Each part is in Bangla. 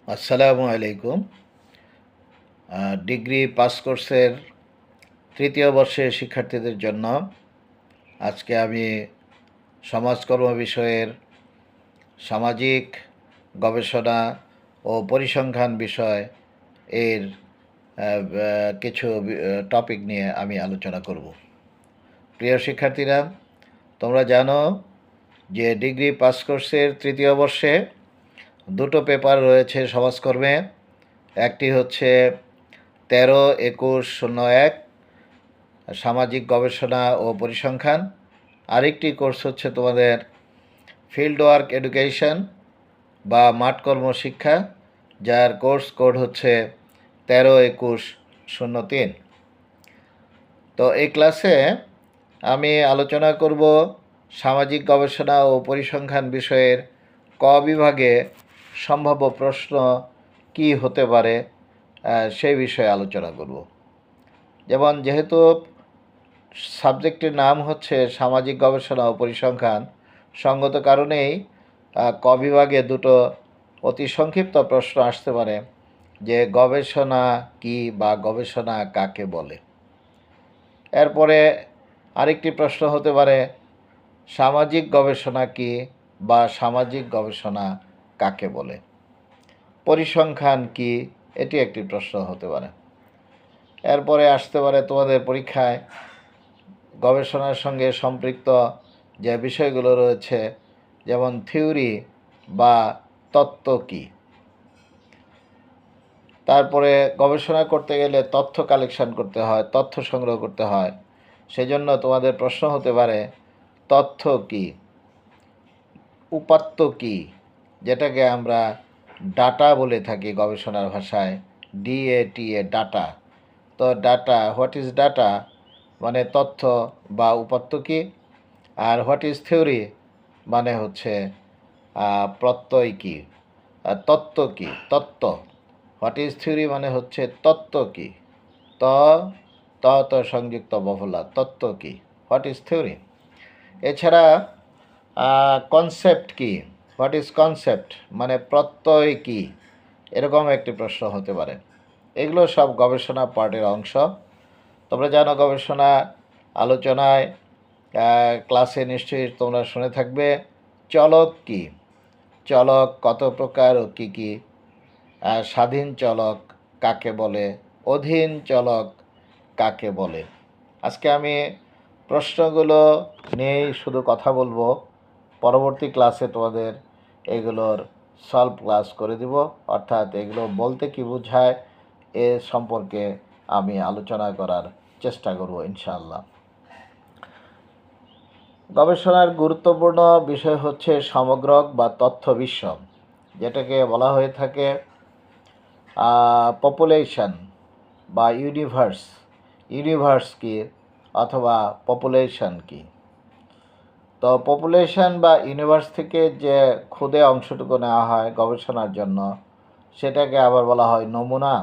আসসালামু আলাইকুম। ডিগ্রি পাস কোর্সের তৃতীয় বর্ষের শিক্ষার্থীদের জন্য আজকে আমি সমাজকর্ম বিষয়ের সামাজিক গবেষণা ও পরিসংখ্যান বিষয় এর কিছু টপিক নিয়ে আমি আলোচনা করব। প্রিয় শিক্ষার্থীরা, তোমরা জানো যে ডিগ্রি পাস কোর্সের তৃতীয় বর্ষে দুটো পেপার রয়েছে সমাজকর্মে। একটি হচ্ছে 13-21-01 সামাজিক গবেষণা ও পরিসংখ্যান। আরেকটি কোর্স হচ্ছে তোমাদের ফিল্ড ওয়ার্ক এডুকেশন বা মাঠকর্ম শিক্ষা, যার কোর্স কোড হচ্ছে 13-21-03। তো এই ক্লাসে আমি আলোচনা করব সামাজিক গবেষণা ও পরিসংখ্যান বিষয়ের ক বিভাগে সম্ভাব্য প্রশ্ন কি হতে পারে সেই বিষয়ে আলোচনা করব। যেহেতু সাবজেক্টের নাম হচ্ছে সামাজিক গবেষণা ও পরিসংখ্যান, সঙ্গত কারণেই ক বিভাগে দুটো অতি সংক্ষিপ্ত প্রশ্ন আসতে পারে যে গবেষণা কি বা গবেষণা কাকে বলে। এরপরে আরেকটি প্রশ্ন হতে পারে সামাজিক গবেষণা কি বা সামাজিক গবেষণা কাকে বলে। পরিসংখ্যান কি, এটি একটি প্রশ্ন হতে পারে। এরপরে আসতে পারে তোমাদের পরীক্ষায় গবেষণার সঙ্গে সম্পৃক্ত যে বিষয়গুলো রয়েছে, যেমন থিওরি বা তত্ত্ব কী। তারপরে গবেষণা করতে গেলে তথ্য কালেকশন করতে হয়, তথ্য সংগ্রহ করতে হয়। সেজন্য তোমাদের প্রশ্ন হতে পারে তথ্য কী, উপাত্ত কী, যেটাকে আমরা ডাটা বলে থাকি গবেষণার ভাষায়, DATA, ডাটা। তো ডাটা, হোয়াট ইজ ডাটা মানে তথ্য বা উপাত্ত কী, আর হোয়াট ইজ থিওরি মানে হচ্ছে প্রত্যয় কী, তত্ত্ব কী, তত্ত্ব। হোয়াট ইজ থিওরি মানে হচ্ছে তত্ত্ব কী, ত ত সংযুক্ত বহুলা, তত্ত্ব কী, হোয়াট ইজ থিওরি। এছাড়া কনসেপ্ট কী, হোয়াট ইজ কনসেপ্ট মানে প্রত্যয় কী, এরকম একটি প্রশ্ন হতে পারে। এগুলো সব গবেষণা পার্টের অংশ। তোমরা জানো গবেষণা আলোচনায় ক্লাসে নিশ্চয়ই তোমরা শুনে থাকবে চলক কী, চলক কত প্রকার ও কী কী, স্বাধীন চলক কাকে বলে, অধীন চলক কাকে বলে। আজকে আমি প্রশ্নগুলো নিয়েই শুধু কথা বলবো। পরবর্তী ক্লাসে তোমাদের এগুলোর সলভ ক্লাস করে দিব, অর্থাৎ এগুলো বলতে কি বোঝায় এ সম্পর্কে আমি আলোচনা করার চেষ্টা করব ইনশাআল্লাহ। গবেষণার গুরুত্বপূর্ণ বিষয় হচ্ছে সমগ্রক বা তথ্য বিশ্ব, যেটাকে বলা হয়ে থাকে পপুলেশন বা ইউনিভার্স। ইউনিভার্স কি অথবা পপুলেশন কি। তো পপুলেশন বা ইউনিভার্স থেকে যে ক্ষুদে অংশটুকু নেওয়া হয় গবেষণার জন্য, সেটাকে আবার বলা হয় নমুনা।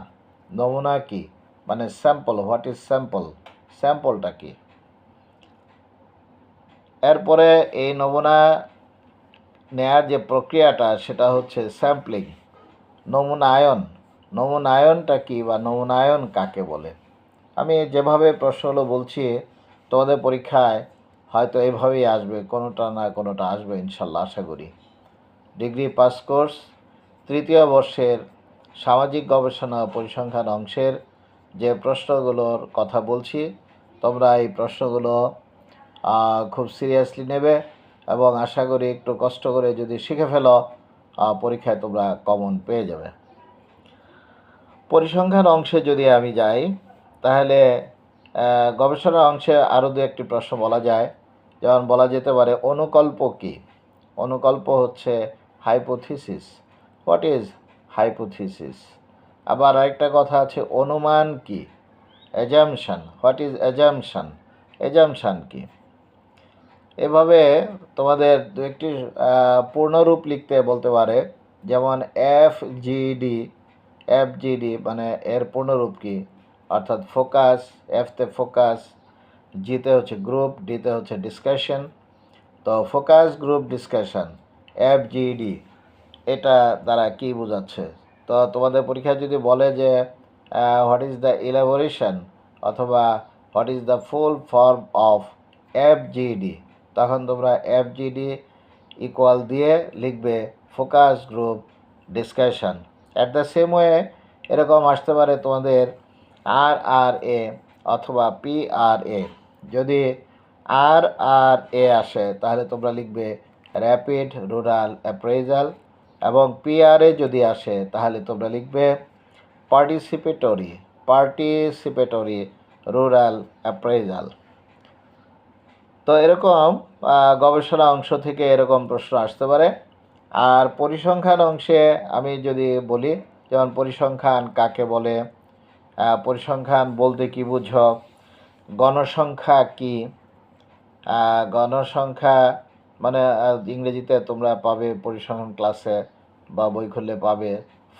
নমুনা কি মানে স্যাম্পল, হোয়াট ইজ স্যাম্পল, স্যাম্পলটা কি। এরপরে এই নমুনা নেয়ার যে প্রক্রিয়াটা সেটা হচ্ছে স্যাম্পলিং। নমুনায়ন, নমুনায়নটা কি বা নমুনায়ন কাকে বলে। আমি যেভাবে প্রশ্নগুলো বলছি তোমাদের পরীক্ষায় হয়তো এভাবেই আসবে, কোনোটা না কোনোটা আসবে ইনশাল্লাহ, আশা করি। ডিগ্রি পাস কোর্স তৃতীয় বর্ষের সামাজিক গবেষণা ও পরিসংখ্যান অংশের যে প্রশ্নগুলোর কথা বলছি, তোমরা এই প্রশ্নগুলো খুব সিরিয়াসলি নেবে এবং আশা করি একটু কষ্ট করে যদি শিখে ফেলো পরীক্ষায় তোমরা কমন পেয়ে যাবে। পরিসংখ্যান অংশে যদি আমি যাই, তাহলে গবেষণা অংশে আরও দু একটি প্রশ্ন বলা যায়। যেমন বলা যেতে পারে অনুকল্প কী। অনুকল্প হচ্ছে হাইপোথিসিস, হোয়াট ইজ হাইপোথিসিস। আবার আরেকটা কথা আছে অনুমান কি, assumption, what is assumption, assumption কি। এভাবে তোমাদের দু একটি পূর্ণরূপ লিখতে বলতে পারে, যেমন এফজিডি মানে এর পূর্ণরূপ কি, অর্থাৎ ফোকাস, এফতে ফোকাস, জিতে হচ্ছে গ্রুপ, ডিতে হচ্ছে ডিসকাশন। তো ফোকাস গ্রুপ ডিসকাশন, এফজিডি, এটা দ্বারা কি বোঝাচ্ছে। তো তোমাদের পরীক্ষায় যদি বলে যে হোয়াট ইজ দ্য ইলাবোরেশন অথবা what is the full form of FGD, তখন তোমরা FGD ইকুয়াল দিয়ে লিখবে focus group discussion. At the same way এরকম আসতে পারে তোমাদের RRA অথবা PRA। যদি RRA আসে তাহলে তোমরা লিখবে র্যাপিড রুরাল অ্যাপ্রেজাল, এবং PRA যদি আসে তাহলে তোমরা লিখবে পার্টিসিপেটরি রুরাল অ্যাপ্রেজাল। তো এরকম গবেষণা অংশ থেকে এরকম প্রশ্ন আসতে পারে। আর পরিসংখ্যান অংশে আমি যদি বলি, যেমন পরিসংখ্যান কাকে বলে, পরিসংখ্যান বলতে কি বুঝো, গণসংখ্যা কি, গণসংখ্যা মানে ইংরেজিতে তোমরা পাবে পরিসংখ্যান ক্লাসে বা বই খুললে পাবে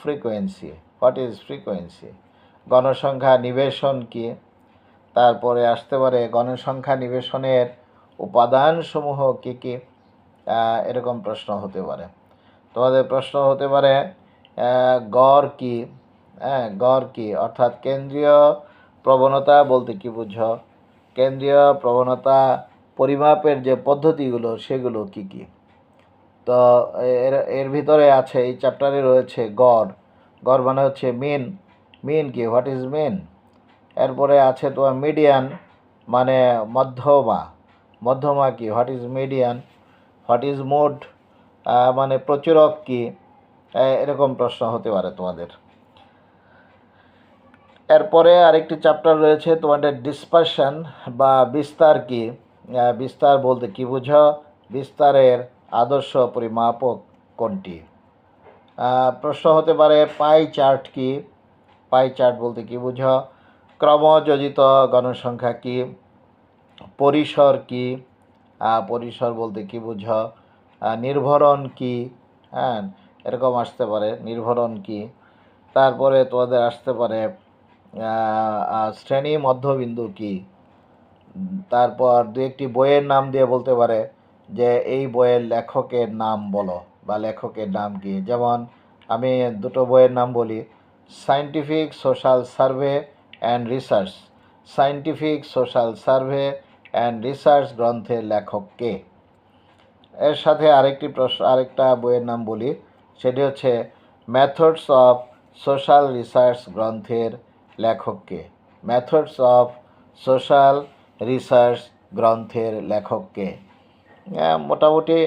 ফ্রিকোয়েন্সি, হোয়াট ইজ ফ্রিকোয়েন্সি, গণসংখ্যা নিবেশন কি, তারপরে আসতে পারে গণসংখ্যা নিবেশনের উপাদানসমূহ কী কী, এরকম প্রশ্ন হতে পারে। তোমাদের প্রশ্ন হতে পারে গড় কি, গড় কি, অর্থাৎ কেন্দ্রীয় প্রবণতা বলতে কি বুঝো, কেন্দ্রীয় প্রবণতা পরিমাপের যে পদ্ধতিগুলো সেগুলো কি কি। তো এর ভিতরে আছে, এই চ্যাপ্টারে রয়েছে গড়। গড় মানে হচ্ছে মিন। মিন কি, হোয়াট ইজ মিন। এরপরে আছে তোমার মিডিয়ান মানে মধ্যমা। মধ্যমা কি, what is median. What is mode মানে প্রচুরক কি, এরকম প্রশ্ন হতে পারে তোমাদের। এরপরে আরেকটি চ্যাপ্টার রয়েছে তোমাদের ডিসপারশন বা বিস্তার কি, বিস্তার বলতে কি বুঝো, বিস্তারের আদর্শ পরিমাপক কোনটি। প্রশ্ন হতে পারে পাই চার্ট কি, পাই চার্ট বলতে কি বুঝো, ক্রমযোজিত গণসংখ্যা কি, পরিসর কি, পরিসর বলতে কি বুঝো, নির্ভরণ কি, হ্যাঁ এরকম আসতে পারে, নির্ভরণ কি। তারপরে তোমাদের আসতে পারে শ্রেণী মধ্যবিন্দু কি। তারপর দু একটি বইয়ের নাম দিয়ে বলতে পারে যে এই বইয়ের লেখকের নাম বলো বা লেখকের নাম কি। যেমন আমি দুটো বইয়ের নাম বলি, scientific social survey and research. Scientific social survey and research গ্রন্থের লেখক কে। এর সাথে আরেকটা বইয়ের নাম বলি, সেটি হচ্ছে মেথডস অফ সোশ্যাল রিসার্চ গ্রন্থের লেখক কে। মেথডস অফ সোশ্যাল রিসার্চ গ্রন্থের লেখক কে। মোটামুটি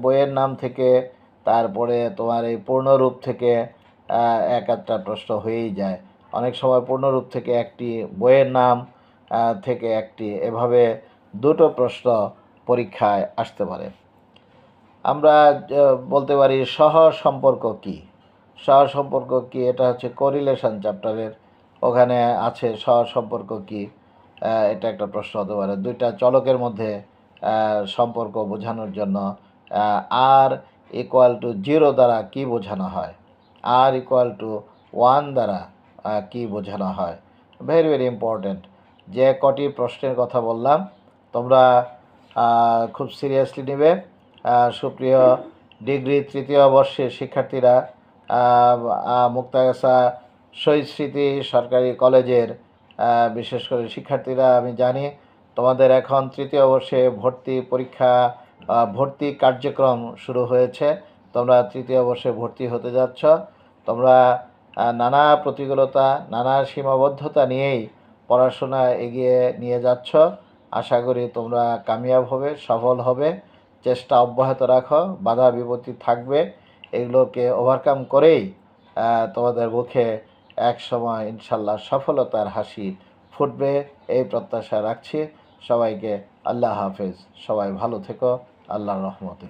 বইয়ের নাম থেকে, তারপরে তোমার এই পূর্ণরূপ থেকে এক একটা প্রশ্ন হয়েই যায়। অনেক সময় পূর্ণরূপ থেকে একটি, বইয়ের নাম থেকে একটি, এভাবে দুটো প্রশ্ন পরীক্ষায় আসতে পারে। আমরা বলতে পারি সহ সম্পর্ক কি। সহ সম্পর্ক কি, এটা হচ্ছে কোরিলেশন চ্যাপ্টারের, ওখানে আছে সহ সম্পর্ক কি। এটা একটা প্রশ্ন হতে পারে। দুইটা চলকের মধ্যে সম্পর্ক বোঝানোর জন্য আর ইকুয়াল টু 0 দ্বারা কি বোঝানো হয়, আর ইকুয়াল টু 1 দ্বারা কি বোঝানো হয়। Very very important. যে কটি প্রশ্নের কথা বললাম তোমরা খুব সিরিয়াসলি নেবে। সুপ্রিয় ডিগ্রি তৃতীয় বর্ষের শিক্ষার্থীরা, মুক্তাগাছা শহীদ স্মৃতি সরকারি কলেজের বিশেষ করে শিক্ষার্থীরা, আমি জানি তোমাদের এখন তৃতীয় বর্ষে ভর্তি কার্যক্রম শুরু হয়েছে। তোমরা তৃতীয় বর্ষে ভর্তি হতে যাচ্ছ। তোমরা নানা প্রতিকূলতা, নানা সীমাবদ্ধতা নিয়েই পড়াশোনা এগিয়ে নিয়ে যাচ্ছ। আশা করি তোমরা কামিয়াব হবে, সফল হবে। চেষ্টা অব্যাহত রাখো, বাধা বিপত্তি থাকবে, এগুলোকে ওভারকাম করেই তোমাদের মুখে এক সময় ইনশাল্লাহ সফলতার হাসি ফুটবে, এই প্রত্যাশা রাখছি। সবাইকে আল্লাহ হাফেজ। সবাই ভালো থেকো, আল্লাহর রহমতে।